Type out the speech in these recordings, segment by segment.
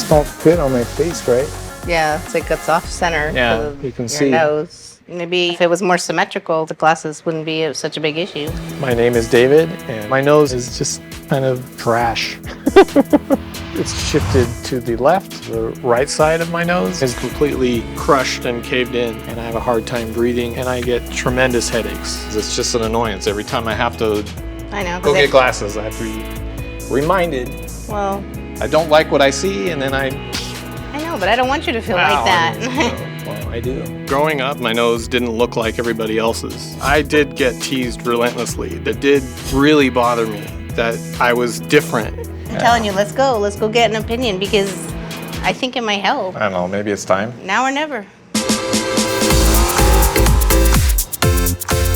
just don't fit on my face, right? Yeah, it's like it's off center. Yeah, you can see. Your nose. Maybe if it was more symmetrical, the glasses wouldn't be such a big issue. My name is David, and my nose is just kind of trash. It's shifted to the left. The right side of my nose is completely crushed and caved in, and I have a hard time breathing, and I get tremendous headaches. It's just an annoyance. Every time I have to go get glasses, I have to be reminded. Well, I don't like what I see, and then I know, but I don't want you to feel like that. Well, I do. Growing up, my nose didn't look like everybody else's. I did get teased relentlessly. That did really bother me, that I was different. I'm telling you, let's go get an opinion, because I think it might help. I don't know, maybe it's time. Now or never.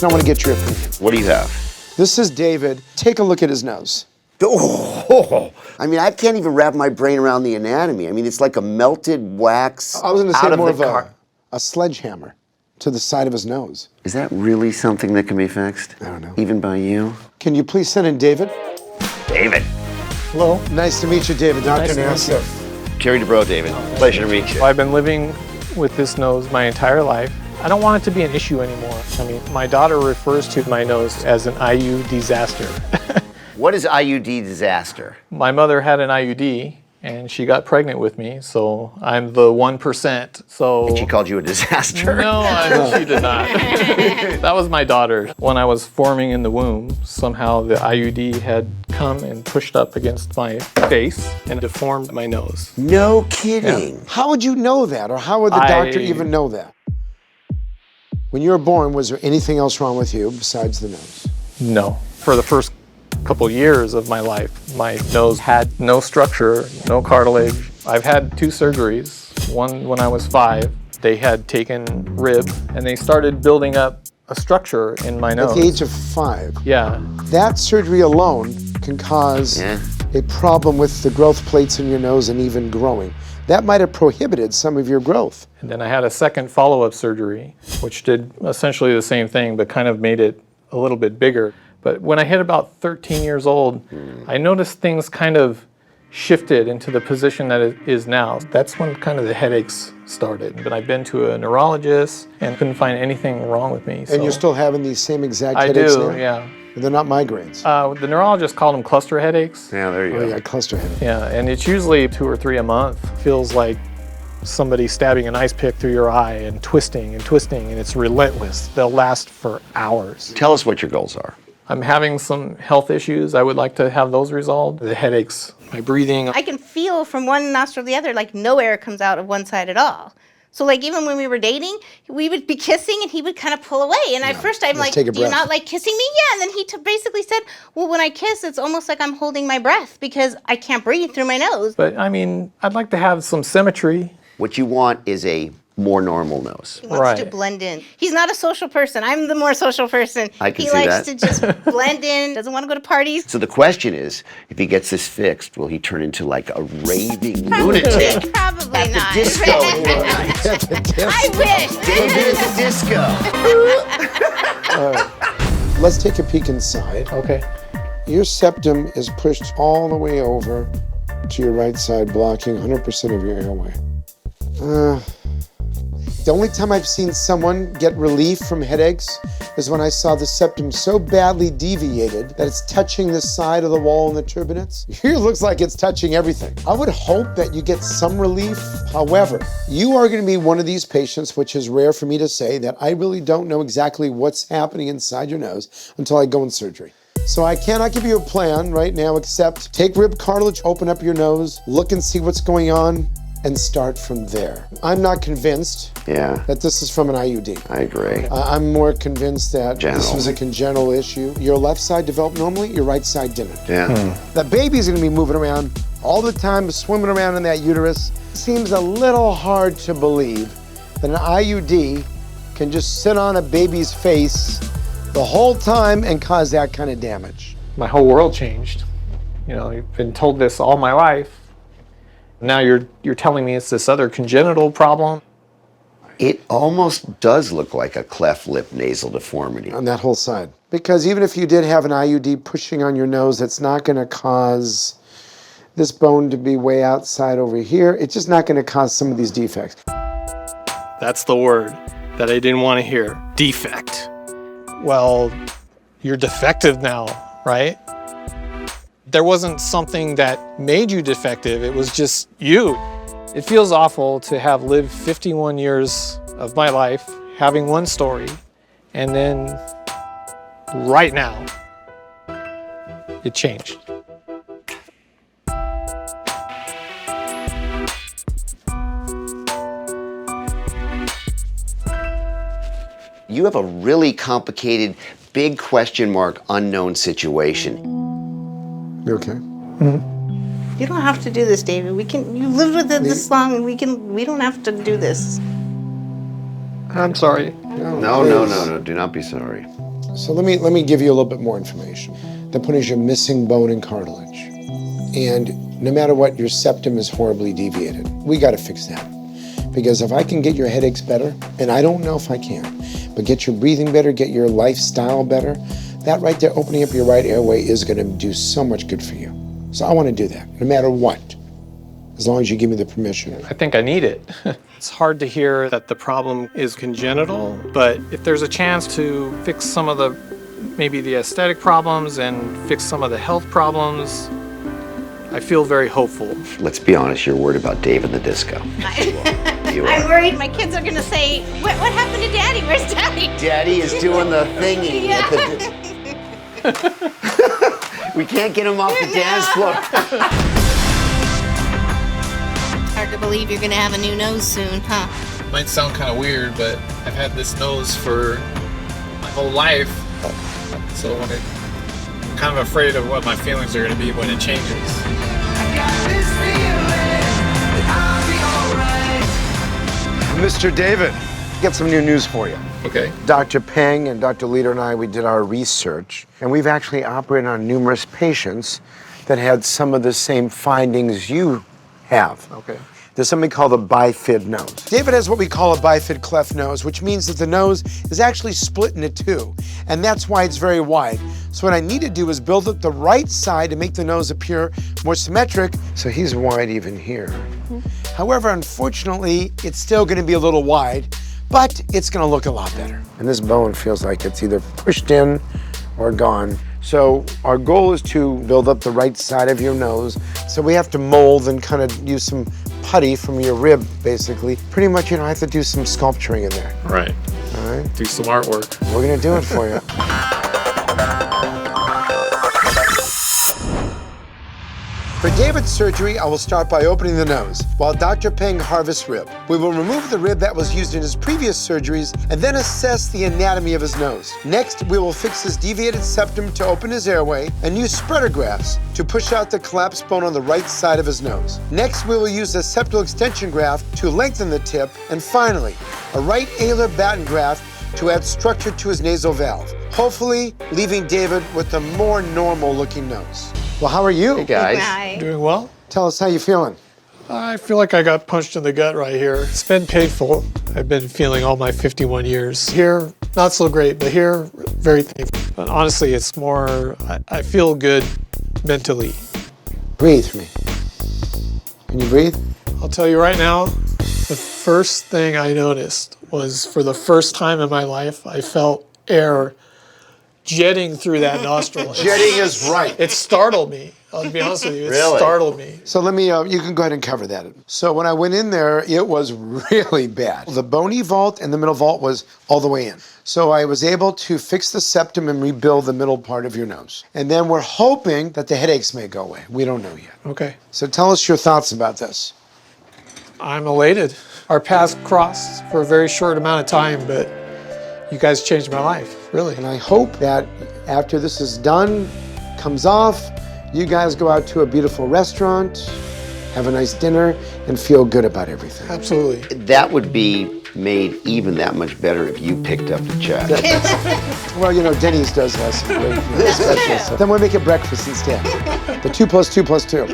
I want to get your opinion. What do you have? This is David. Take a look at his nose. Oh, I mean, I can't even wrap my brain around the anatomy. I mean, it's like a melted wax. I was going to say out more of of a sledgehammer to the side of his nose. Is that really something that can be fixed? I don't know. Even by you? Can you please send in David? David. Hello. Nice to meet you, David. Dr. Nassif. Jerry Dubrow, David. Pleasure to meet you. I've been living with this nose my entire life. I don't want it to be an issue anymore. I mean, my daughter refers to my nose as an IUD disaster. What is IUD disaster? My mother had an IUD, and she got pregnant with me, so I'm the 1%. So And she called you a disaster? No, she did not. That was my daughter. When I was forming in the womb, somehow the IUD had come and pushed up against my face and deformed my nose. No kidding. Yeah. How would you know that, or how would the doctor even know that? When you were born, was there anything else wrong with you besides the nose? No. For the first couple years of my life, my nose had no structure, no cartilage. I've had 2 surgeries, one when I was 5. They had taken rib, and they started building up a structure in my nose. At the age of 5? Yeah. That surgery alone can cause a problem with the growth plates in your nose and even growing. That might have prohibited some of your growth. And then I had a second follow-up surgery, which did essentially the same thing, but kind of made it a little bit bigger. But when I hit about 13 years old, I noticed things kind of shifted into the position that it is now. That's when kind of the headaches started. But I've been to a neurologist and couldn't find anything wrong with me. And you're still having these same exact headaches now? I do, yeah. They're not migraines? The neurologist called them cluster headaches. Yeah, there you go. Oh, yeah, cluster headache. Yeah, and it's usually 2 or 3 a month. Feels like somebody stabbing an ice pick through your eye and twisting, and it's relentless. They'll last for hours. Tell us what your goals are. I'm having some health issues. I would like to have those resolved. The headaches, my breathing. I can feel from one nostril to the other, like no air comes out of one side at all. So like even when we were dating, we would be kissing and he would kind of pull away. And at first I'm like, do you not like kissing me? Yeah. And then he basically said, well, when I kiss, it's almost like I'm holding my breath because I can't breathe through my nose. But I mean, I'd like to have some symmetry. What you want is a more normal nose. He wants to blend in. He's not a social person. I'm the more social person. I can see that. He likes to just blend in, doesn't want to go to parties. So the question is, if he gets this fixed, will he turn into like a raving lunatic? Probably at not. The disco. I wish. David at the disco. All right. Let's take a peek inside. Okay. Your septum is pushed all the way over to your right side, blocking 100% of your airway. The only time I've seen someone get relief from headaches is when I saw the septum so badly deviated that it's touching the side of the wall in the turbinates. Here it looks like it's touching everything. I would hope that you get some relief. However, you are going to be one of these patients, which is rare for me to say, that I really don't know exactly what's happening inside your nose until I go in surgery. So I cannot give you a plan right now except take rib cartilage, open up your nose, look and see what's going on, and start from there. I'm not convinced that this is from an IUD. I agree. I'm more convinced that this was a congenital issue. Your left side developed normally, your right side didn't. The baby's gonna be moving around all the time, swimming around in that uterus. Seems a little hard to believe that an IUD can just sit on a baby's face the whole time and cause that kind of damage. My whole world changed. You know, you've been told this all my life. Now you're telling me it's this other congenital problem. It almost does look like a cleft lip nasal deformity. On that whole side. Because even if you did have an IUD pushing on your nose, that's not going to cause this bone to be way outside over here. It's just not going to cause some of these defects. That's the word that I didn't want to hear. Defect. Well, you're defective now, right? There wasn't something that made you defective. It was just you. It feels awful to have lived 51 years of my life having one story, and then right now, it changed. You have a really complicated, big question mark, unknown situation. You okay? You don't have to do this, David. You lived with it this long, and we don't have to do this. I'm sorry. No, do not be sorry. So let me give you a little bit more information. The point is you're missing bone and cartilage. And no matter what, your septum is horribly deviated. We got to fix that. Because if I can get your headaches better, and I don't know if I can, but get your breathing better, get your lifestyle better, that right there, opening up your right airway, is going to do so much good for you. So I want to do that, no matter what, as long as you give me the permission. I think I need it. It's hard to hear that the problem is congenital, but if there's a chance to fix some of maybe the aesthetic problems and fix some of the health problems, I feel very hopeful. Let's be honest, you're worried about Dave and the disco. I'm worried my kids are going to say, what happened to Daddy? Where's Daddy? Daddy is doing the thingy. Yeah. We can't get him off the dance floor. Hard to believe you're going to have a new nose soon, huh? Might sound kind of weird, but I've had this nose for my whole life. So I'm kind of afraid of what my feelings are going to be when it changes. Mr. David, got some new news for you. Okay. Dr. Peng and Dr. Leader and I, we did our research, and we've actually operated on numerous patients that had some of the same findings you have. Okay. There's something called a bifid nose. David has what we call a bifid cleft nose, which means that the nose is actually split into two, and that's why it's very wide. So what I need to do is build up the right side to make the nose appear more symmetric, so he's wide even here. However, unfortunately, it's still going to be a little wide, but it's going to look a lot better. And this bone feels like it's either pushed in or gone. So our goal is to build up the right side of your nose. So we have to mold and kind of use some putty from your rib, basically. Pretty much, I have to do some sculpturing in there. Right. All right? Do some artwork. We're going to do it for you. For David's surgery, I will start by opening the nose, while Dr. Peng harvests rib. We will remove the rib that was used in his previous surgeries and then assess the anatomy of his nose. Next, we will fix his deviated septum to open his airway and use spreader grafts to push out the collapsed bone on the right side of his nose. Next, we will use a septal extension graft to lengthen the tip, and finally, a right alar batten graft to add structure to his nasal valve, hopefully leaving David with a more normal-looking nose. Well, how are you? Hey, guys. Hi. Doing well? Tell us how you feeling. I feel like I got punched in the gut right here. It's been painful. I've been feeling all my 51 years. Here, not so great, but here, very painful. But honestly, it's more, I feel good mentally. Breathe for me. Can you breathe? I'll tell you right now, the first thing I noticed was, for the first time in my life, I felt air jetting through that nostril. Jetting is right. It startled me. I'll be honest with you. It Really? startled me. So let me, you can go ahead and cover that. So when I went in there, it was really bad. The bony vault and the middle vault was all the way in. So I was able to fix the septum and rebuild the middle part of your nose. And then we're hoping that the headaches may go away. We don't know yet. Okay. So tell us your thoughts about this. I'm elated. Our paths crossed for a very short amount of time, but you guys changed my life, really. And I hope that after this is done, comes off, you guys go out to a beautiful restaurant, have a nice dinner, and feel good about everything. Absolutely. That would be made even that much better if you picked up the check. Well, Denny's does have some great special stuff. Then we'll make it breakfast instead. The 2 + 2 + 2.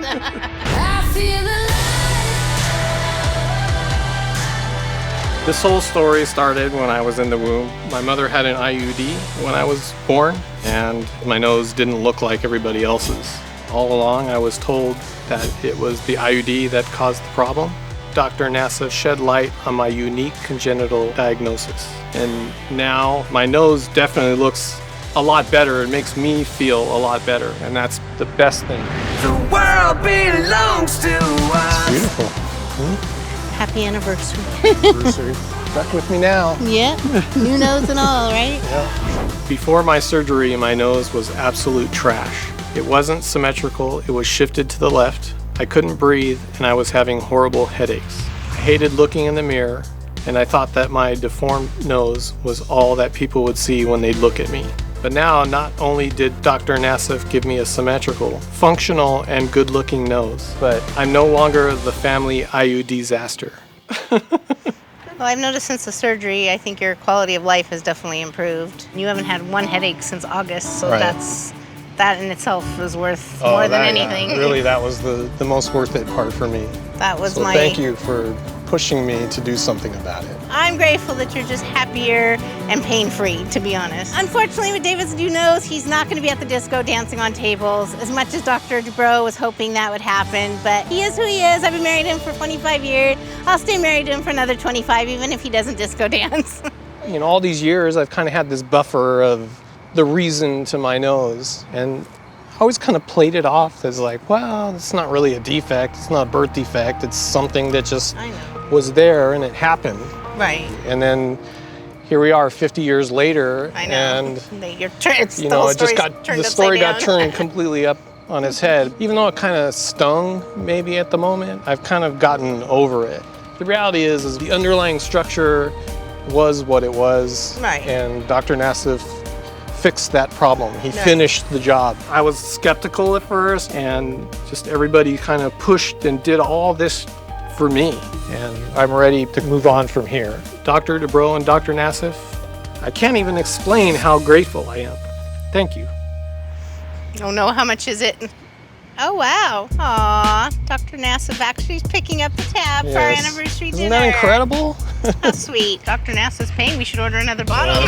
This whole story started when I was in the womb. My mother had an IUD when I was born, and my nose didn't look like everybody else's. All along, I was told that it was the IUD that caused the problem. Dr. Nassif shed light on my unique congenital diagnosis. And now my nose definitely looks a lot better. It makes me feel a lot better, and that's the best thing. The world belongs to us. Beautiful. Happy anniversary. Anniversary. Stuck with me now. Yeah, new nose and all, right? Yeah. Before my surgery, my nose was absolute trash. It wasn't symmetrical, it was shifted to the left. I couldn't breathe, and I was having horrible headaches. I hated looking in the mirror, and I thought that my deformed nose was all that people would see when they'd look at me. But now, not only did Dr. Nassif give me a symmetrical, functional, and good-looking nose, but I'm no longer the family IUD disaster. Well, I've noticed since the surgery, I think your quality of life has definitely improved. You haven't had one headache since August, so Right. that in itself was worth more than anything. Really, that was the most worth it part for me. That was So thank you for pushing me to do something about it. I'm grateful that you're just happier and pain-free, to be honest. Unfortunately, with David's new nose, he's not going to be at the disco dancing on tables, as much as Dr. Dubrow was hoping that would happen. But he is who he is. I've been married to him for 25 years. I'll stay married to him for another 25, even if he doesn't disco dance. You know, all these years, I've kind of had this buffer of the reason to my nose, and I always kind of played it off as like, well, it's not really a defect, it's not a birth defect, it's something that just was there and it happened. Right. And then here we are 50 years later, I know. and the you know, it just got turned the story upside got down. turned completely up on its head. Even though it kind of stung maybe at the moment, I've kind of gotten over it. The reality is the underlying structure was what it was, Right. and Dr. Nassif fixed that problem. He finished the job. I was skeptical at first, and just everybody kind of pushed and did all this for me, and I'm ready to move on from here. Dr. Dubrow and Dr. Nassif, I can't even explain how grateful I am. Thank you. Oh no, how much is it? Oh wow. Aw, Dr. Nassif actually is picking up the tab for our Yes. anniversary Isn't dinner. that incredible? How sweet. Dr. Nassif's paying. We should order another bottle.